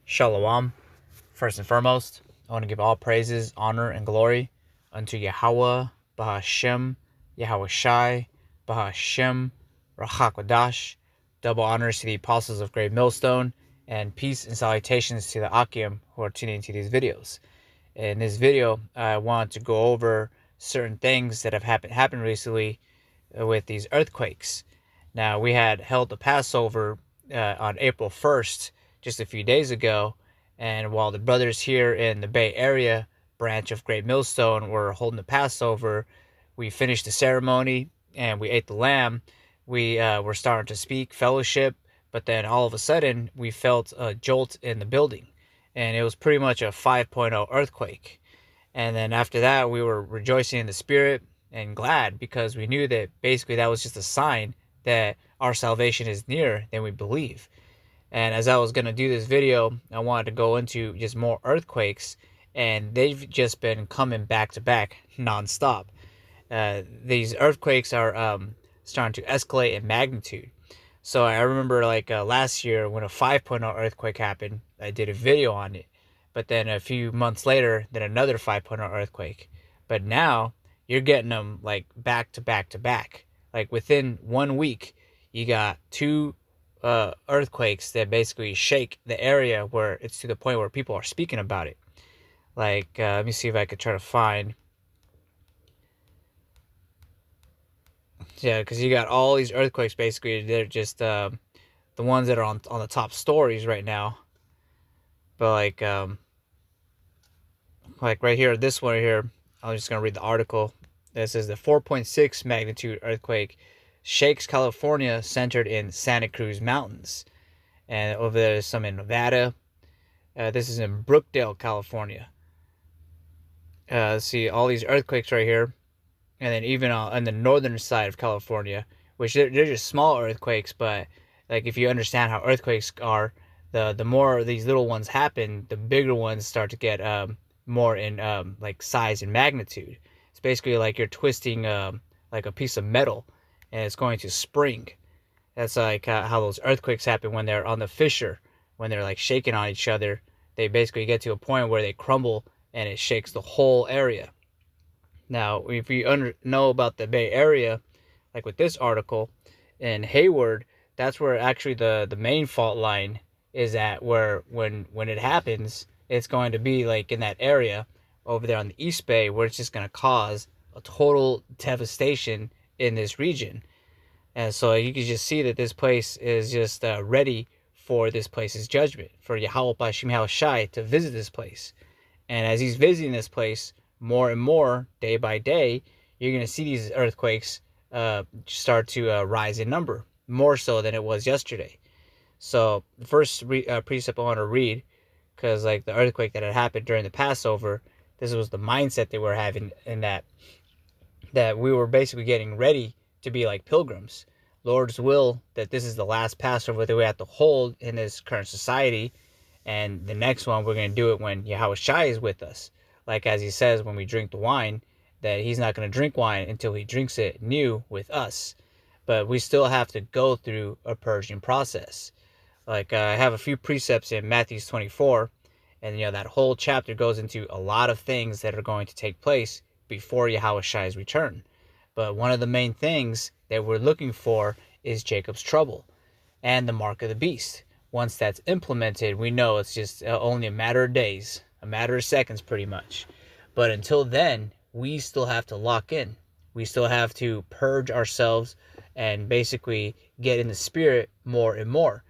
Shalom. First and foremost, I want to give all praises, honor, and glory unto Yahweh, Bahashem, Yahweh Shai, Bahashem, Rachakwadash. Double honors to the apostles of Great Millstone, and peace and salutations to the Akim who are tuning into these videos. In this video, I want to go over certain things that have happened recently with these earthquakes. Now, we had held the Passover on April 1st, just a few days ago, and while the brothers here in the Bay Area branch of Great Millstone were holding the Passover, we finished the ceremony and we ate the lamb. We were starting to speak, fellowship, but then all of a sudden we felt a jolt in the building, and it was pretty much a 5.0 earthquake. And then after that, we were rejoicing in the spirit and glad, because we knew that basically that was just a sign that our salvation is nearer than we believe. And as I was going to do this video, I wanted to go into just more earthquakes, and they've just been coming back to back nonstop. These earthquakes are starting to escalate in magnitude. So I remember last year when a 5.0 earthquake happened, I did a video on it. But then a few months later, then another 5.0 earthquake. But now you're getting them like back to back to back. Like within 1 week, you got two earthquakes that basically shake the area where it's to the point where people are speaking about it. Let me see if I could try to find. Yeah, because you got all these earthquakes. Basically, they're just the ones that are on the top stories right now. But like right here, this one here, I'm just gonna read the article. This is the 4.6 magnitude earthquake shakes California, centered in Santa Cruz Mountains, and over there is some in Nevada. This is in Brookdale, California. See all these earthquakes right here, and then even on the northern side of California, which they're just small earthquakes, but like if you understand how earthquakes are, the more these little ones happen, the bigger ones start to get more in like size and magnitude. It's basically like you're twisting like a piece of metal, and it's going to spring. That's like how those earthquakes happen when they're on the fissure, when they're like shaking on each other. They basically get to a point where they crumble, and it shakes the whole area. Now, if you know about the Bay Area, like with this article in Hayward, that's where actually the main fault line is at, where when it happens, it's going to be like in that area over there on the East Bay, where it's just going to cause a total devastation in this region. And so you can just see that this place is just ready for this place's judgment, for Yahweh Bashim Yahweh Shai to visit this place. And as he's visiting this place more and more, day by day, you're going to see these earthquakes start to rise in number, more so than it was yesterday. So the first precept I want to read, because like the earthquake that had happened during the Passover, this was the mindset they were having, in that we were basically getting ready to be like pilgrims. Lord's will that this is the last Passover that we have to hold in this current society, and the next one we're going to do it when Yahweh Shai is with us. Like as he says when we drink the wine, that he's not going to drink wine until he drinks it new with us. But we still have to go through a purging process. Like I have a few precepts in Matthew 24, and that whole chapter goes into a lot of things that are going to take place before Yahweh Shai's return. But one of the main things that we're looking for is Jacob's trouble and the mark of the beast. Once that's implemented, we know it's just only a matter of days, a matter of seconds pretty much. But until then, we still have to lock in. We still have to purge ourselves and basically get in the spirit more and more.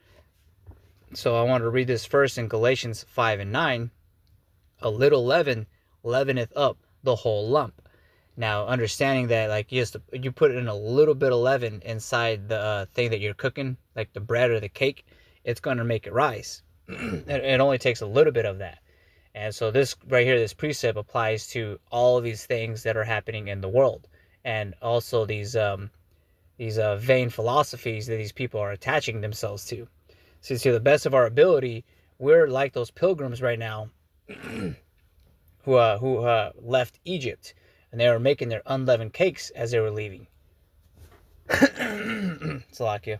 So I want to read this first in Galatians 5 and 9. A little leaven leaveneth up the whole lump. Now, understanding that like you put in a little bit of leaven inside the thing that you're cooking, like the bread or the cake, it's going to make it rise. It only takes a little bit of that. And so this right here, this precept applies to all of these things that are happening in the world, and also these vain philosophies that these people are attaching themselves to. So to the best of our ability, we're like those pilgrims right now who left Egypt, and they were making their unleavened cakes as they were leaving. Salakia.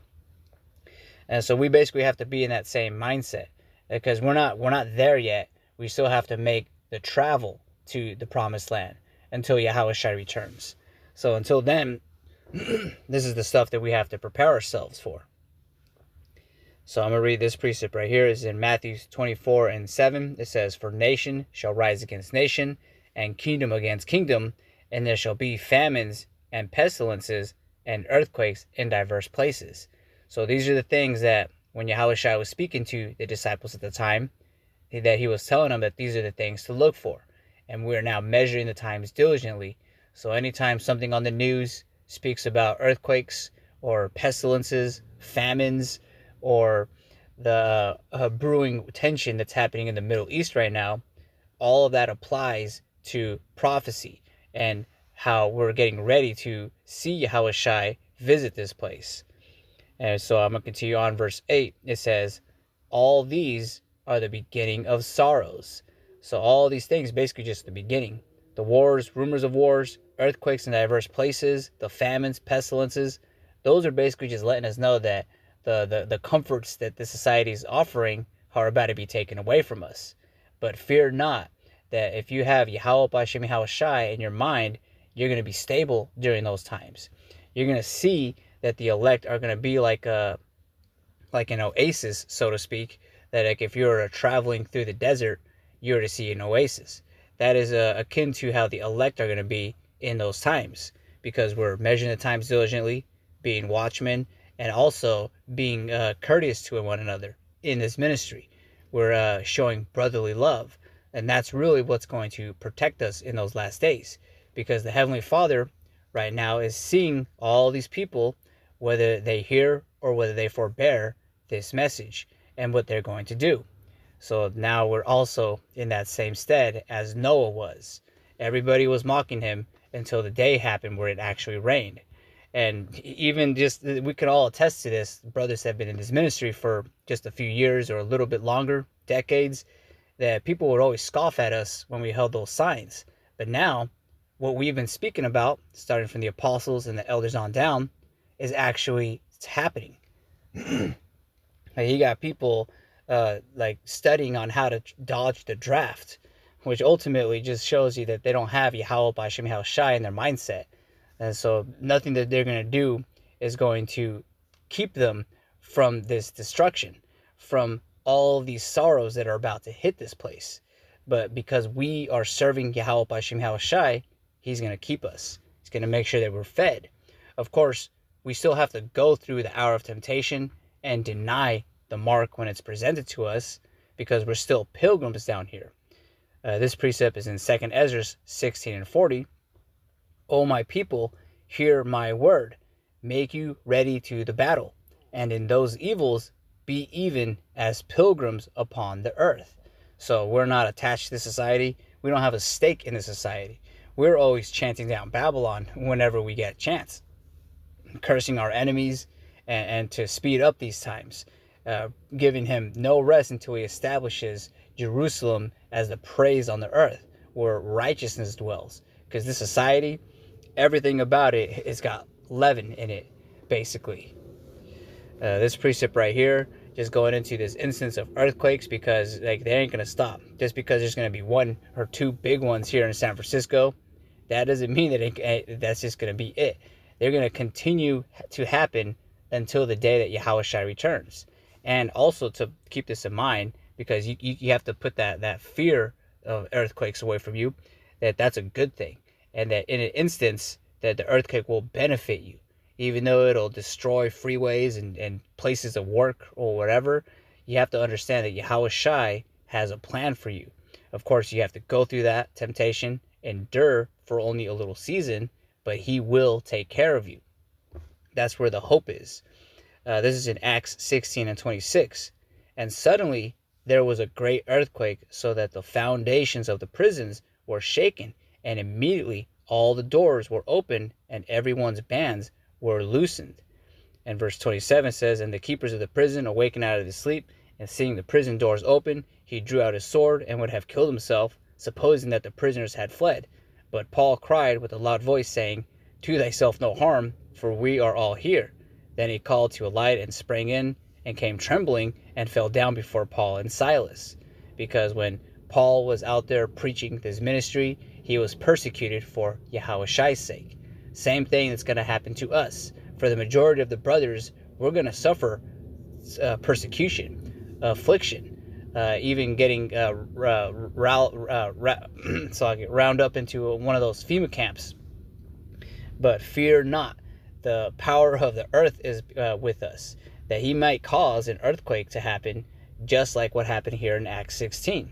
And so we basically have to be in that same mindset. because we're not there yet. We still have to make the travel to the promised land until Yahushua returns. So until then, this is the stuff that we have to prepare ourselves for. So I'm going to read this precept right here. It's in Matthew 24:7. It says, "For nation shall rise against nation, and kingdom against kingdom, and there shall be famines and pestilences and earthquakes in diverse places." So these are the things that when Yahushua was speaking to the disciples at the time, that he was telling them that these are the things to look for. And we're now measuring the times diligently. So anytime something on the news speaks about earthquakes or pestilences, famines, or the brewing tension that's happening in the Middle East right now, all of that applies to prophecy and how we're getting ready to see Yahushua visit this place. And so I'm going to continue on verse 8. It says, "All these are the beginning of sorrows." So all these things basically just the beginning. The wars, rumors of wars, earthquakes in diverse places, the famines, pestilences, those are basically just letting us know that the comforts that the society is offering are about to be taken away from us. But fear not, that if you have Yahweh B'Shem Yahushai in your mind, you're going to be stable during those times. You're going to see that the elect are going to be like an oasis, so to speak. That like if you're traveling through the desert, you're to see an oasis. That is akin to how the elect are going to be in those times, because we're measuring the times diligently, being watchmen, and also being courteous to one another in this ministry. We're showing brotherly love, and that's really what's going to protect us in those last days, because the Heavenly Father right now is seeing all these people, whether they hear or whether they forbear this message and what they're going to do. So now we're also in that same stead as Noah was. Everybody was mocking him until the day happened where it actually rained. And even just, we could all attest to this. Brothers have been in this ministry for just a few years or a little bit longer, decades, that people would always scoff at us when we held those signs. But now, what we've been speaking about, starting from the apostles and the elders on down, is actually happening. Like you got people like studying on how to dodge the draft, which ultimately just shows you that they don't have Yahweh B'Shem Yahushai in their mindset. And so nothing that they're going to do is going to keep them from this destruction, from all these sorrows that are about to hit this place. But because we are serving Yahweh B'Shem Yahushai, he's going to keep us. He's going to make sure that we're fed. Of course, we still have to go through the hour of temptation and deny the mark when it's presented to us, because we're still pilgrims down here. This precept is in 2 Ezra 16:40. "O my people, hear my word. Make you ready to the battle. And in those evils, be even as pilgrims upon the earth." So we're not attached to society. We don't have a stake in the society. We're always chanting down Babylon whenever we get a chance, cursing our enemies, and to speed up these times, giving him no rest until he establishes Jerusalem as the praise on the earth where righteousness dwells. Because this society, everything about it has got leaven in it, basically. This precept right here, just going into this instance of earthquakes, because like they ain't going to stop. Just because there's going to be one or two big ones here in San Francisco, that doesn't mean that that's just going to be it. They're going to continue to happen until the day that Yahushua returns. And also to keep this in mind, because you have to put that fear of earthquakes away from you, that's a good thing. And that in an instance that the earthquake will benefit you, even though it'll destroy freeways and places of work or whatever. You have to understand that Yahushua has a plan for you. Of course, you have to go through that temptation, endure for only a little season, but he will take care of you. That's where the hope is. This is in Acts 16:26. "And suddenly there was a great earthquake, so that the foundations of the prisons were shaken, and immediately all the doors were opened, and everyone's bands were loosened." And verse 27 says, "And the keepers of the prison awakened out of his sleep, and seeing the prison doors open, he drew out his sword and would have killed himself, supposing that the prisoners had fled. But Paul cried with a loud voice, saying, 'Do thyself no harm, for we are all here.' Then he called to a light and sprang in, and came trembling and fell down before Paul and Silas. Because when Paul was out there preaching this ministry, he was persecuted for Yahushai's sake. Same thing that's going to happen to us. For the majority of the brothers, we're going to suffer persecution, affliction, even getting round up into one of those FEMA camps. But fear not, the power of the earth is with us, that he might cause an earthquake to happen, just like what happened here in Acts 16.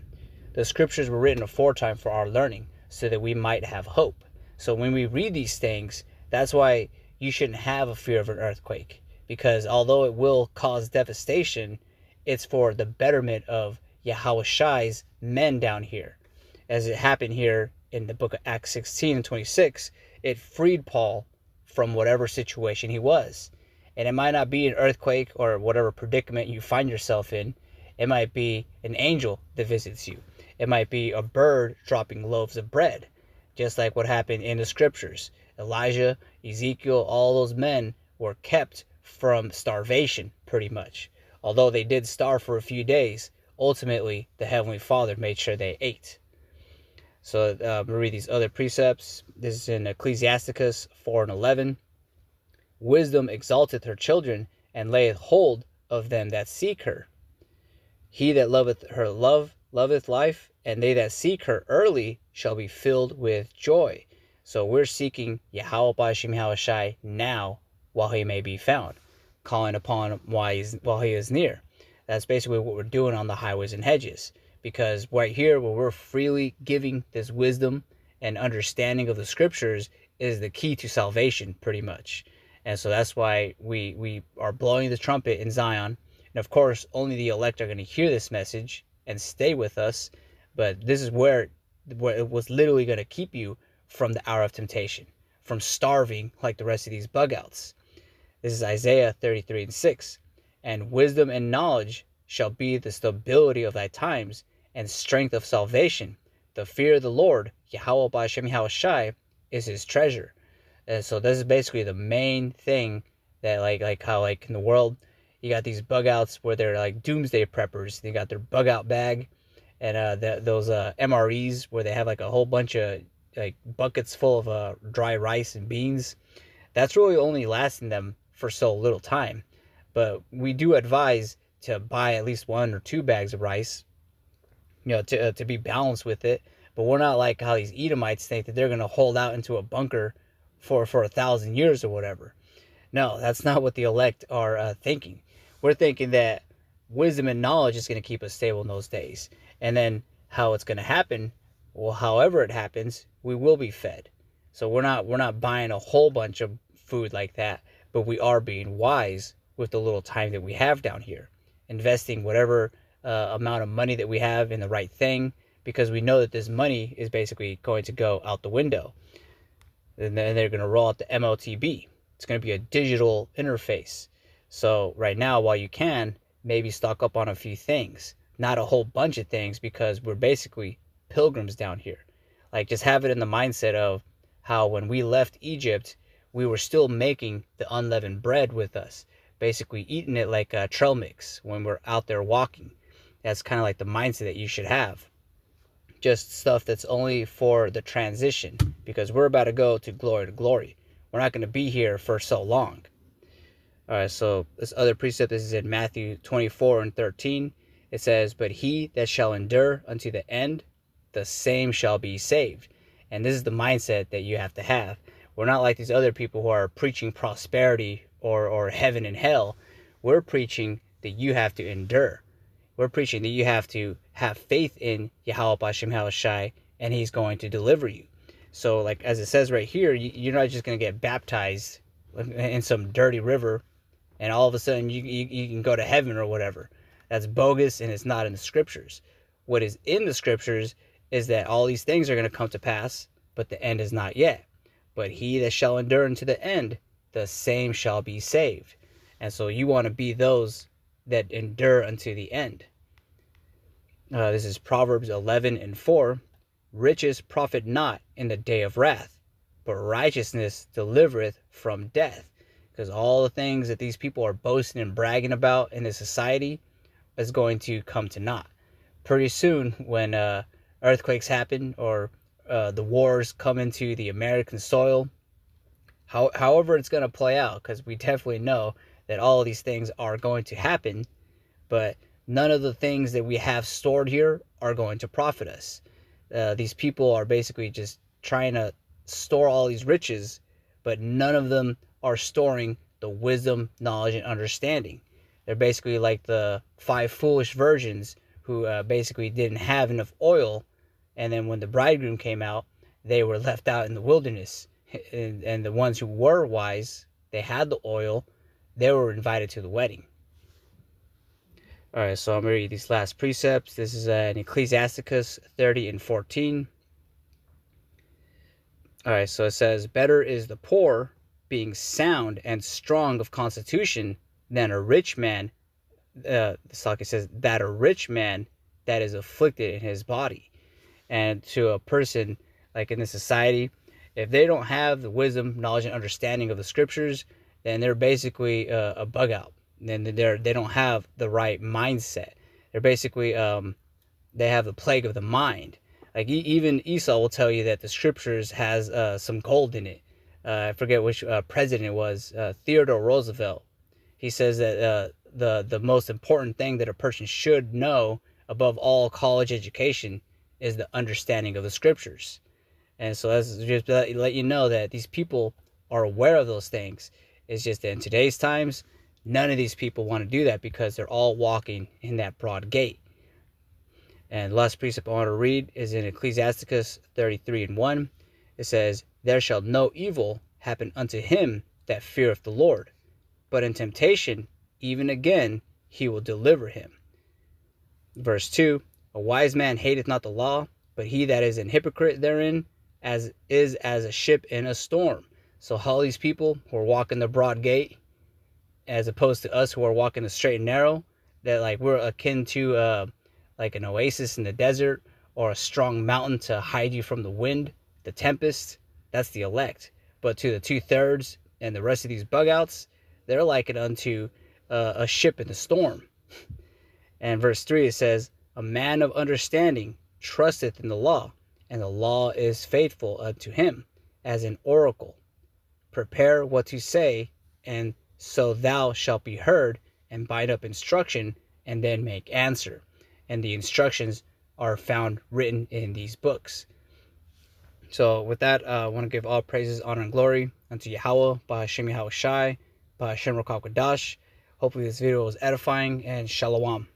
The scriptures were written aforetime for our learning, so that we might have hope. So when we read these things, that's why you shouldn't have a fear of an earthquake, because although it will cause devastation, it's for the betterment of Yahushai's men down here. As it happened here in the book of Acts 16 and 26, it freed Paul from whatever situation he was. And it might not be an earthquake or whatever predicament you find yourself in. It might be an angel that visits you. It might be a bird dropping loaves of bread, just like what happened in the scriptures. Elijah, Ezekiel, all those men were kept from starvation, pretty much. Although they did starve for a few days, ultimately the Heavenly Father made sure they ate. So I'm going to read these other precepts. This is in Ecclesiasticus 4 and 11. Wisdom exalteth her children, and layeth hold of them that seek her. He that loveth her loveth life, and they that seek her early shall be filled with joy. So we're seeking Yahweh B'Shem Yahushai now, while he may be found, calling upon him while he is near. That's basically what we're doing on the highways and hedges. Because right here, where we're freely giving this wisdom and understanding of the scriptures, is the key to salvation, pretty much. And so that's why we are blowing the trumpet in Zion. And of course, only the elect are going to hear this message and stay with us. But this is where it was literally going to keep you from the hour of temptation, from starving like the rest of these bug outs. This is Isaiah 33 and 6. And wisdom and knowledge shall be the stability of thy times, and strength of salvation. The fear of the Lord, Yahweh B'Shem Yahushai, is his treasure. And so this is basically the main thing that like how like in the world you got these bug outs where they're like doomsday preppers. They got their bug out bag, and those MREs where they have like a whole bunch of like buckets full of dry rice and beans. That's really only lasting them for so little time. But we do advise to buy at least 1 or 2 bags of rice, to be balanced with it. But we're not like how these Edomites think that they're going to hold out into a bunker for 1,000 years or whatever. No, that's not what the elect are thinking. We're thinking that wisdom and knowledge is going to keep us stable in those days. And then how it's going to happen, well, however it happens, we will be fed. So we're not buying a whole bunch of food like that, but we are being wise with the little time that we have down here, investing whatever amount of money that we have in the right thing, because we know that this money is basically going to go out the window. And then they're going to roll out the MLTB. It's going to be a digital interface. So right now, while you can, maybe stock up on a few things, not a whole bunch of things, because we're basically pilgrims down here. Like, just have it in the mindset of how when we left Egypt, we were still making the unleavened bread with us, basically eating it like a trail mix when we're out there walking. That's kind of like the mindset that you should have. Just stuff that's only for the transition, because we're about to go to glory. We're not going to be here for so long. All right, so this other precept, this is in Matthew 24 and 13. It says, but he that shall endure unto the end, the same shall be saved. And this is the mindset that you have to have. We're not like these other people who are preaching prosperity or heaven and hell. We're preaching that you have to endure. We're preaching that you have to have faith in Yahweh B'Shem Yahushai, and he's going to deliver you. So like as it says right here, you're not just going to get baptized in some dirty river and all of a sudden you can go to heaven or whatever. That's bogus, and it's not in the scriptures. What is in the scriptures is that all these things are going to come to pass, but the end is not yet. But he that shall endure unto the end, the same shall be saved. And so you want to be those that endure unto the end. This is Proverbs 11 and 4. Riches profit not in the day of wrath, but righteousness delivereth from death. because all the things that these people are boasting and bragging about in this society is going to come to naught pretty soon when earthquakes happen, or the wars come into the American soil. However it's going to play out, because we definitely know that all of these things are going to happen, but none of the things that we have stored here are going to profit us. These people are basically just trying to store all these riches, but none of them are storing the wisdom, knowledge, and understanding. They're basically like the 5 foolish virgins who basically didn't have enough oil, and then when the bridegroom came out, they were left out in the wilderness. And the ones who were wise, they had the oil, they were invited to the wedding. All right, so I'm going to read these last precepts. This is in Ecclesiasticus 30 and 14. All right, so it says, better is the poor being sound and strong of constitution than a rich man. The It says that a rich man that is afflicted in his body. And to a person like in this society, if they don't have the wisdom, knowledge, and understanding of the scriptures, then they're basically a bug out. And they don't have the right mindset. They're basically they have the plague of the mind. Like even Esau will tell you that the scriptures has some gold in it. I forget which president it was, Theodore Roosevelt. He says that the most important thing that a person should know above all college education is the understanding of the scriptures. And so that's just to let you know that these people are aware of those things. It's just that in today's times, none of these people want to do that because they're all walking in that broad gate. And the last precept I want to read is in Ecclesiasticus 33 and 1. It says, there shall no evil happen unto him that feareth the Lord, but in temptation, even again, he will deliver him. Verse 2, a wise man hateth not the law, but he that is an hypocrite therein is as a ship in a storm. So all these people who are walking the broad gate, as opposed to us who are walking the straight and narrow, that like we're akin to like an oasis in the desert, or a strong mountain to hide you from the wind, the tempest. That's the elect. But to the 2/3 and the rest of these bug outs, they're likened unto a ship in the storm. And verse 3, it says, a man of understanding trusteth in the law, and the law is faithful unto him, as an oracle. Prepare what to say, and so thou shalt be heard, and bind up instruction, and then make answer. And the instructions are found written in these books. So with that, I want to give all praises, honor, and glory unto Yahweh, Bahashem Yahweh Shai, Bahashem Rakal Kadash. Hopefully this video was edifying, and Shalom.